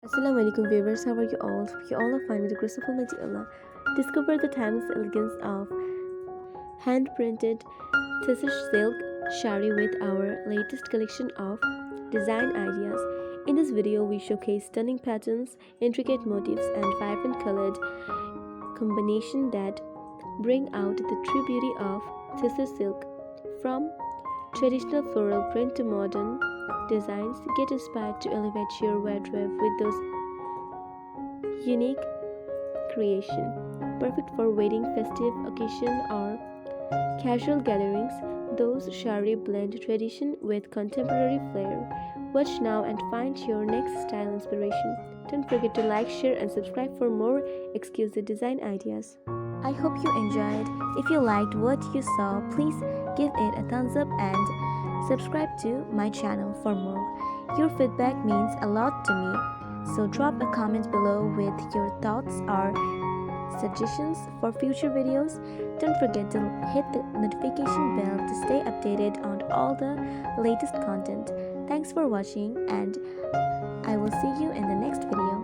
Assalamualaikum viewers, how are you all? You all are fine with the grace of Almighty Allah. Discover the timeless elegance of hand-printed Tussar silk Saree with our latest collection of design ideas. In this video, we showcase stunning patterns, intricate motifs, and vibrant colored combination that bring out the true beauty of Tussar silk. From traditional floral print to modern designs, get inspired to elevate your wardrobe with those unique creation. Perfect for wedding, festive occasion, or casual gatherings, those Saree blend tradition with contemporary flair. Watch now and find your next style inspiration. Don't forget to like, share, and subscribe for more exquisite design ideas. I hope you enjoyed. If you liked what you saw, please give it a thumbs up and subscribe to my channel for more. Your feedback means a lot to me, so drop a comment below with your thoughts or suggestions for future videos. Don't forget to hit the notification bell to stay updated on all the latest content. Thanks for watching, and I will see you in the next video.